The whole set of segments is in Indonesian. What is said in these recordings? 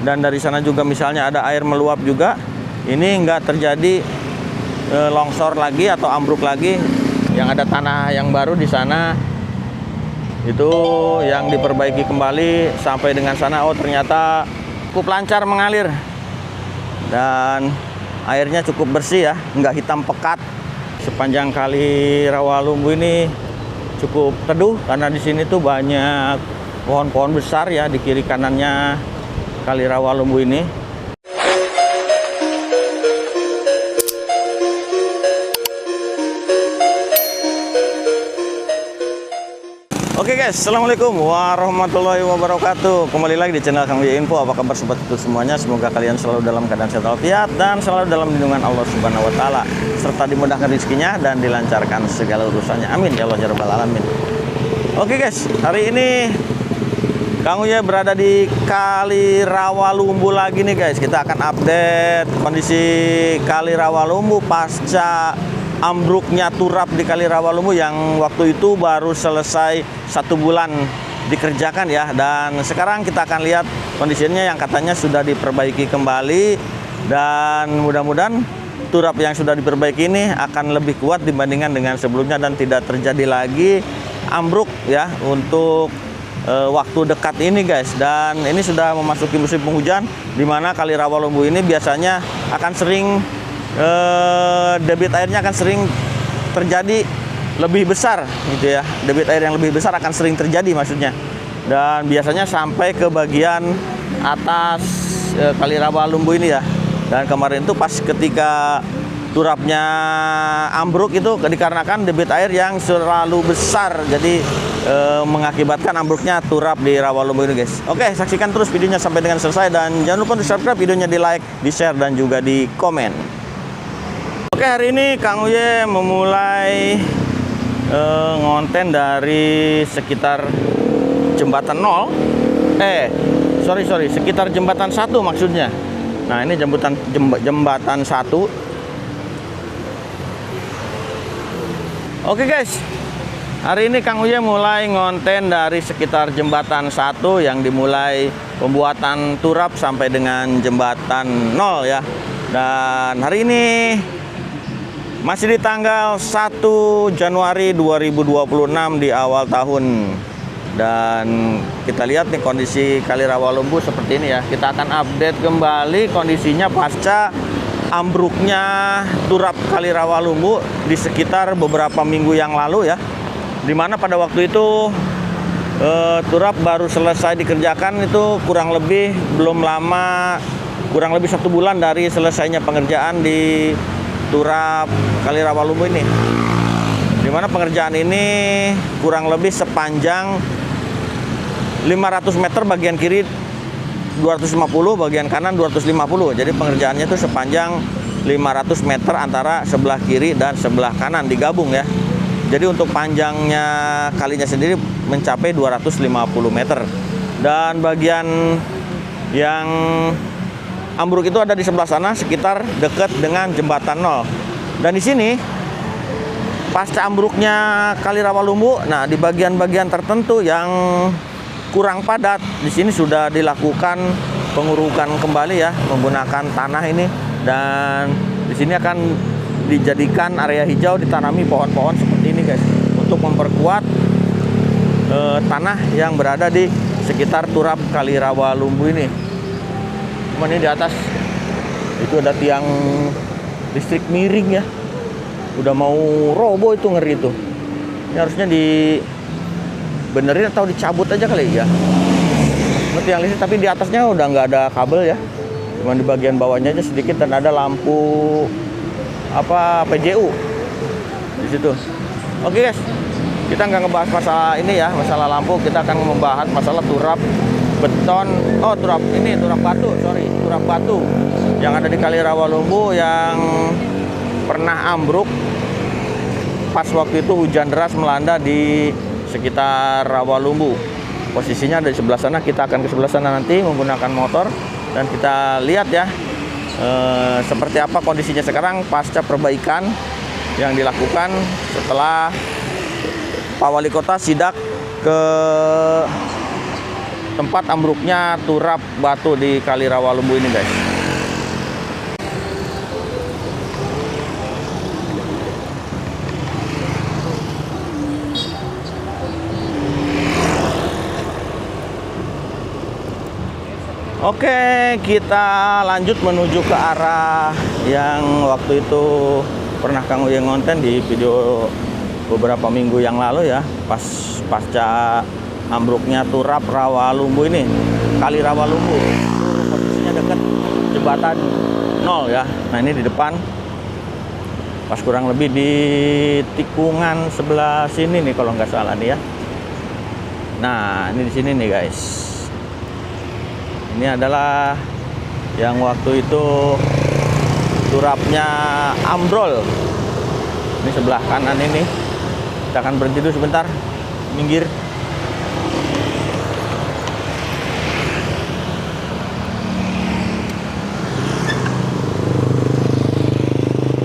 dan dari sana juga misalnya ada air meluap juga, ini nggak terjadi longsor lagi atau ambruk lagi. Yang ada tanah yang baru di sana itu yang diperbaiki kembali sampai dengan sana. Oh, ternyata cukup lancar mengalir dan airnya cukup bersih ya, nggak hitam pekat. Sepanjang Kali Rawalumbu ini cukup teduh karena di sini tuh banyak pohon-pohon besar ya di kiri kanannya Kali Rawalumbu ini. Oke guys, assalamualaikum warahmatullahi wabarakatuh. Kembali lagi di channel Kang Wi Info. Apa kabar sobat itu semuanya? Semoga kalian selalu dalam keadaan sehat walafiat dan selalu dalam lindungan Allah Subhanahu wa taala, serta dimudahkan rezekinya dan dilancarkan segala urusannya. Amin ya Allah ya rabbal alamin. Oke guys, hari ini Kang Wi berada di Kali Rawalumbu lagi nih guys. Kita akan update kondisi Kali Rawalumbu pasca ambruknya turap di Kali Rawalumbu yang waktu itu baru selesai 1 bulan dikerjakan ya. Dan sekarang kita akan lihat kondisinya yang katanya sudah diperbaiki kembali, dan mudah-mudahan turap yang sudah diperbaiki ini akan lebih kuat dibandingkan dengan sebelumnya dan tidak terjadi lagi ambruk ya untuk waktu dekat ini guys. Dan ini sudah memasuki musim penghujan, di mana Kali Rawalumbu ini biasanya akan sering debit airnya akan sering terjadi lebih besar gitu ya. Debit air yang lebih besar akan sering terjadi maksudnya, dan biasanya sampai ke bagian atas Kali Rawalumbu ini ya. Dan kemarin itu pas ketika turapnya ambruk itu dikarenakan debit air yang terlalu besar, jadi mengakibatkan ambruknya turap di Rawalumbu ini guys. Oke, saksikan terus videonya sampai dengan selesai, dan jangan lupa di subscribe videonya, di like, di share, dan juga di komen. Oke, hari ini Kang Uye memulai ngonten dari sekitar jembatan 0. Sekitar jembatan 1 maksudnya. Nah, ini jembatan 1. Oke guys, hari ini Kang Uye mulai ngonten dari sekitar jembatan 1 yang dimulai pembuatan turap sampai dengan jembatan 0 ya. Dan hari ini masih di tanggal 1 Januari 2026 di awal tahun. Dan kita lihat nih kondisi Kali Rawalumbu seperti ini ya. Kita akan update kembali kondisinya pasca ambruknya turap Kali Rawalumbu di sekitar beberapa minggu yang lalu ya. Dimana pada waktu itu turap baru selesai dikerjakan, itu kurang lebih belum lama, kurang lebih 1 bulan dari selesainya pengerjaan di turap Kali Rawalumbu ini, dimana pengerjaan ini kurang lebih sepanjang 500 meter, bagian kiri 250, bagian kanan 250. Jadi pengerjaannya itu sepanjang 500 meter antara sebelah kiri dan sebelah kanan digabung ya. Jadi untuk panjangnya kalinya sendiri mencapai 250 meter. Dan bagian yang ambruk itu ada di sebelah sana, sekitar dekat dengan jembatan 0. Dan di sini pasca ambruknya Kali Rawalumbu, nah di bagian-bagian tertentu yang kurang padat, di sini sudah dilakukan pengurukan kembali ya menggunakan tanah ini. Dan di sini akan dijadikan area hijau, ditanami pohon-pohon seperti ini guys, untuk memperkuat tanah yang berada di sekitar turap Kali Rawalumbu ini. Cuman ini di atas itu ada tiang listrik miring ya, udah mau roboh itu, ngeri tuh. Ini harusnya dibenerin atau dicabut aja kali ya. Ini tiang listrik tapi di atasnya udah nggak ada kabel ya, cuman di bagian bawahnya aja sedikit, dan ada lampu PJU di situ. Oke guys, kita nggak ngebahas masalah ini ya, masalah lampu. Kita akan membahas masalah turap beton, turap batu yang ada di Kali Rawalumbu yang pernah ambruk pas waktu itu hujan deras melanda di sekitar Rawalumbu. Posisinya ada di sebelah sana. Kita akan ke sebelah sana nanti menggunakan motor, dan kita lihat ya seperti apa kondisinya sekarang pasca perbaikan yang dilakukan setelah Pak Wali Kota sidak ke tempat ambruknya turap batu di Kali Rawalumbu ini, guys. Oke, kita lanjut menuju ke arah yang waktu itu pernah Kang Uye ngonten di video beberapa minggu yang lalu ya, pasca ambruknya turap Rawalumbu ini, Kali Rawalumbu. Posisinya dekat jembatan 0 ya. Nah, ini di depan, pas kurang lebih di tikungan sebelah sini nih kalau nggak salah nih ya. Nah, ini di sini nih, guys. Ini adalah yang waktu itu turapnya ambrol. Ini sebelah kanan ini. Kita akan berhenti dulu sebentar, minggir.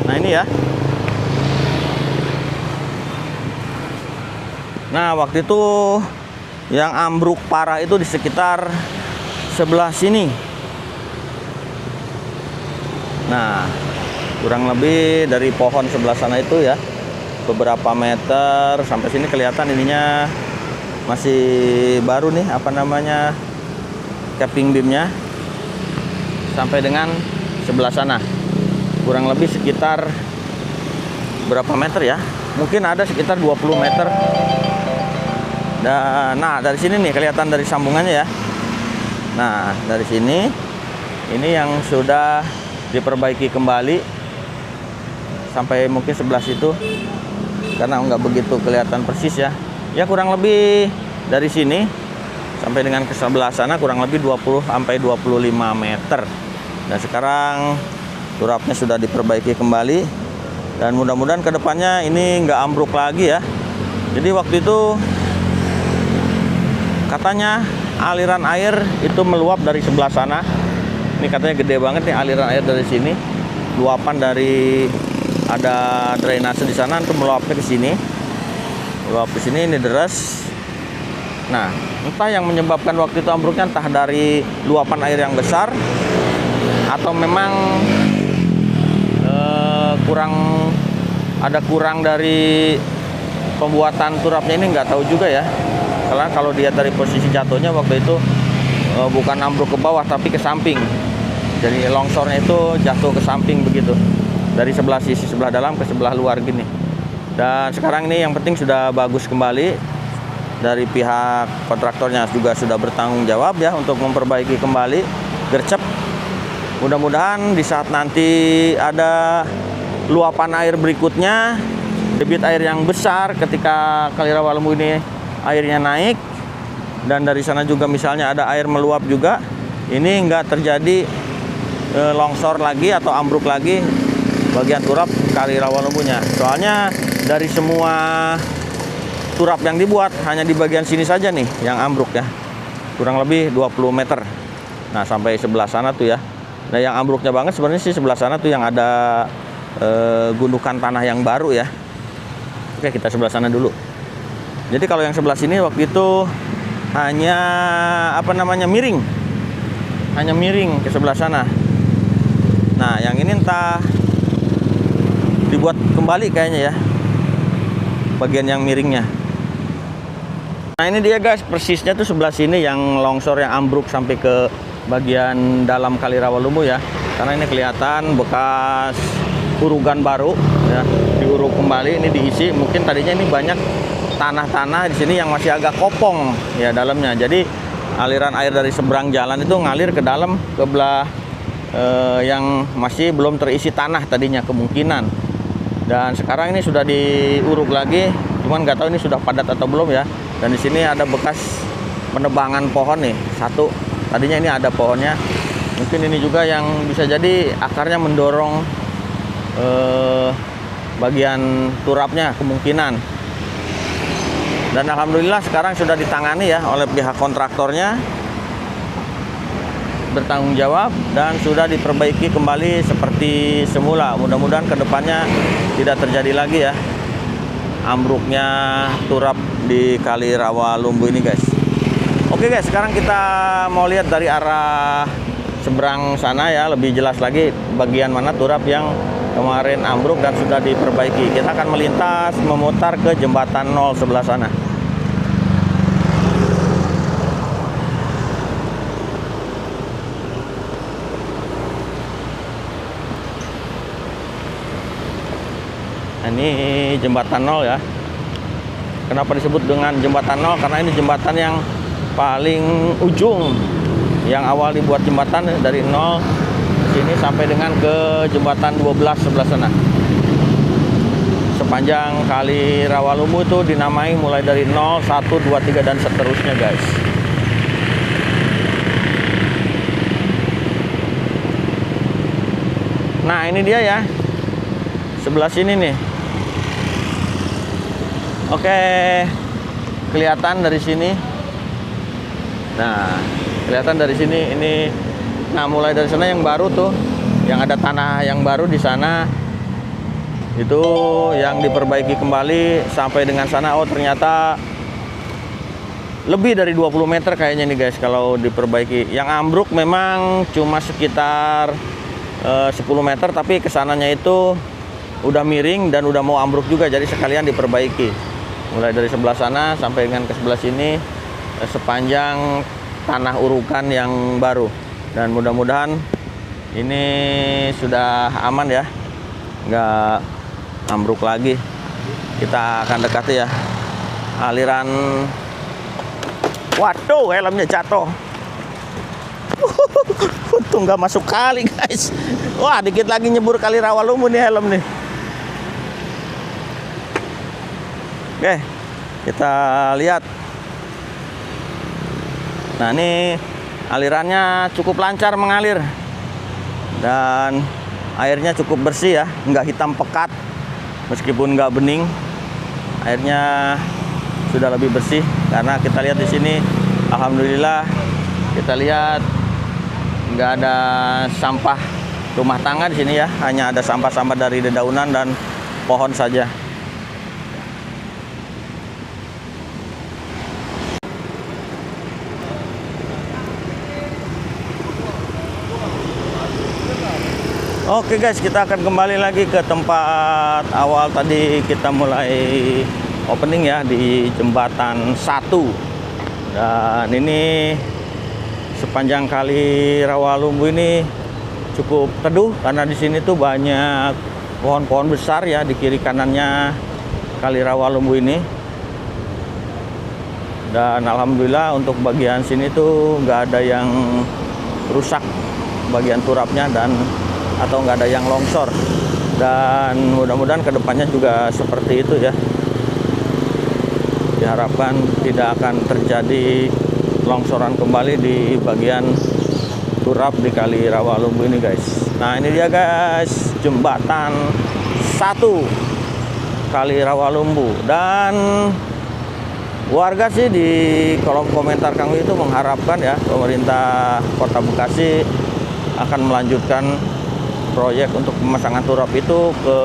Nah, ini ya. Nah, waktu itu yang ambruk parah itu di sekitar sebelah sini. Nah, kurang lebih dari pohon sebelah sana itu ya, beberapa meter sampai sini kelihatan ininya masih baru nih, apa namanya, capping beamnya, sampai dengan sebelah sana kurang lebih sekitar berapa meter ya, mungkin ada sekitar 20 meter. Dan nah, dari sini nih kelihatan dari sambungannya ya. Nah, dari sini ini yang sudah diperbaiki kembali sampai mungkin sebelah situ, karena nggak begitu kelihatan persis ya. Ya, kurang lebih dari sini sampai dengan ke sebelah sana kurang lebih 20 sampai 25 meter. Dan sekarang turapnya sudah diperbaiki kembali, dan mudah-mudahan kedepannya ini nggak ambruk lagi ya. Jadi waktu itu katanya aliran air itu meluap dari sebelah sana. Ini katanya gede banget nih aliran air dari sini. Luapan dari ada drainase di sana untuk meluapnya ke sini. Meluap ke sini, ini deras. Nah, entah yang menyebabkan waktu itu ambruknya, entah dari luapan air yang besar atau memang kurang dari pembuatan turapnya, ini nggak tahu juga ya. Karena kalau dia dari posisi jatuhnya waktu itu bukan ambruk ke bawah tapi ke samping. Jadi longsornya itu jatuh ke samping begitu. Dari sebelah sisi sebelah dalam ke sebelah luar gini. Dan sekarang ini yang penting sudah bagus kembali. Dari pihak kontraktornya juga sudah bertanggung jawab ya untuk memperbaiki kembali gercep. Mudah-mudahan di saat nanti ada luapan air berikutnya, debit air yang besar ketika Kali Rawalumbu ini airnya naik, dan dari sana juga misalnya ada air meluap juga, ini nggak terjadi longsor lagi atau ambruk lagi bagian turap Kali Rawalumbunya. Soalnya dari semua turap yang dibuat hanya di bagian sini saja nih yang ambruk ya, kurang lebih 20 meter. Nah, sampai sebelah sana tuh ya. Nah, yang ambruknya banget sebenarnya sih sebelah sana tuh yang ada gundukan tanah yang baru ya. Oke, kita sebelah sana dulu. Jadi kalau yang sebelah sini waktu itu hanya miring. Hanya miring ke sebelah sana. Nah, yang ini entah dibuat kembali kayaknya ya, bagian yang miringnya. Nah, ini dia guys, persisnya tuh sebelah sini yang longsor, yang ambruk sampai ke bagian dalam Kali Rawalumbu ya. Karena ini kelihatan bekas urugan baru ya, diuruk kembali, ini diisi. Mungkin tadinya ini banyak tanah-tanah di sini yang masih agak kopong ya dalamnya. Jadi aliran air dari seberang jalan itu ngalir ke dalam, ke belah yang masih belum terisi tanah tadinya kemungkinan. Dan sekarang ini sudah diuruk lagi, cuman nggak tahu ini sudah padat atau belum ya. Dan di sini ada bekas penebangan pohon nih, satu. Tadinya ini ada pohonnya. Mungkin ini juga yang bisa jadi akarnya mendorong bagian turapnya kemungkinan. Dan alhamdulillah sekarang sudah ditangani ya oleh pihak kontraktornya, bertanggung jawab, dan sudah diperbaiki kembali seperti semula. Mudah-mudahan kedepannya tidak terjadi lagi ya ambruknya turap di Kali Rawalumbu ini guys. Oke guys, sekarang kita mau lihat dari arah seberang sana ya, lebih jelas lagi bagian mana turap yang kemarin ambruk dan sudah diperbaiki. Kita akan melintas memutar ke jembatan 0 sebelah sana. Ini jembatan 0 ya. Kenapa disebut dengan jembatan 0? Karena ini jembatan yang paling ujung. Yang awal dibuat jembatan dari 0 sini sampai dengan ke jembatan 12 sebelah sana. Sepanjang Kali Rawalumbu itu dinamai mulai dari 0, 1, 2, 3 dan seterusnya guys. Nah, ini dia ya. Sebelah sini nih. Oke, kelihatan dari sini. Nah, kelihatan dari sini ini. Nah, mulai dari sana yang baru tuh, yang ada tanah yang baru di sana, itu yang diperbaiki kembali sampai dengan sana. Oh, ternyata lebih dari 20 meter kayaknya nih guys kalau diperbaiki. Yang ambruk memang cuma sekitar 10 meter, tapi kesananya itu udah miring dan udah mau ambruk juga, jadi sekalian diperbaiki. Mulai dari sebelah sana sampai dengan ke sebelah sini sepanjang tanah urukan yang baru. Dan mudah-mudahan ini sudah aman ya, nggak ambruk lagi. Kita akan dekati ya aliran. Waduh, helmnya jatuh. Untung nggak masuk kali guys. Wah, dikit lagi nyebur Kali Rawalumbu nih helm nih. Oke, kita lihat. Nah, ini alirannya cukup lancar mengalir dan airnya cukup bersih ya, nggak hitam pekat meskipun nggak bening. Airnya sudah lebih bersih karena kita lihat di sini, alhamdulillah kita lihat nggak ada sampah rumah tangga di sini ya, hanya ada sampah-sampah dari dedaunan dan pohon saja. Oke guys, kita akan kembali lagi ke tempat awal tadi kita mulai opening ya, di jembatan 1. Dan ini sepanjang Kali Rawalumbu ini cukup teduh karena di sini tuh banyak pohon-pohon besar ya di kiri kanannya Kali Rawalumbu ini. Dan alhamdulillah untuk bagian sini tuh nggak ada yang rusak bagian turapnya dan atau nggak ada yang longsor, dan mudah-mudahan kedepannya juga seperti itu ya. Diharapkan tidak akan terjadi longsoran kembali di bagian turap di Kali Rawalumbu ini guys. Nah, ini dia guys, jembatan 1 Kali Rawalumbu. Dan warga sih di kolom komentar kami itu mengharapkan ya pemerintah Kota Bekasi akan melanjutkan proyek untuk pemasangan turap itu ke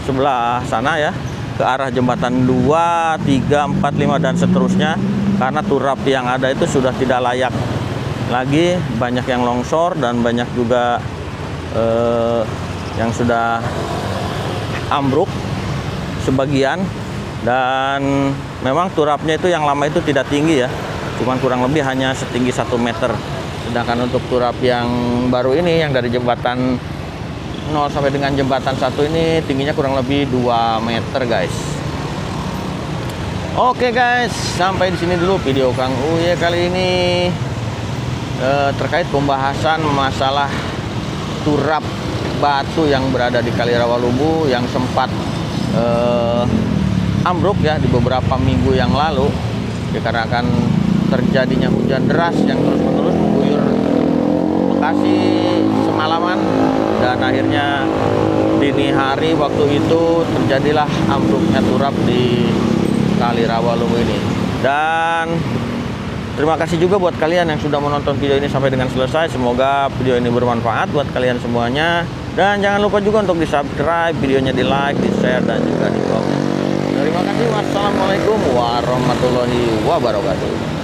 sebelah sana ya, ke arah jembatan 2, 3, 4, 5 dan seterusnya, karena turap yang ada itu sudah tidak layak lagi, banyak yang longsor dan banyak juga yang sudah ambruk sebagian. Dan memang turapnya itu yang lama itu tidak tinggi ya, cuman kurang lebih hanya setinggi 1 meter. Sedangkan untuk turap yang baru ini, yang dari jembatan 0 sampai dengan jembatan 1 ini tingginya kurang lebih 2 meter guys. Oke guys, sampai di sini dulu video Kang Uye kali ini terkait pembahasan masalah turap batu yang berada di Kali Rawalumbu yang sempat ambruk ya di beberapa minggu yang lalu dikarenakan terjadinya hujan deras yang terus-menerus mengguyur Bekasi semalaman, dan akhirnya dini hari waktu itu terjadilah ambruknya turap di Kali Rawalumbu ini. Dan terima kasih juga buat kalian yang sudah menonton video ini sampai dengan selesai. Semoga video ini bermanfaat buat kalian semuanya. Dan jangan lupa juga untuk di-subscribe, videonya di-like, di-share, dan juga di-komen. Terima kasih. Wassalamualaikum warahmatullahi wabarakatuh.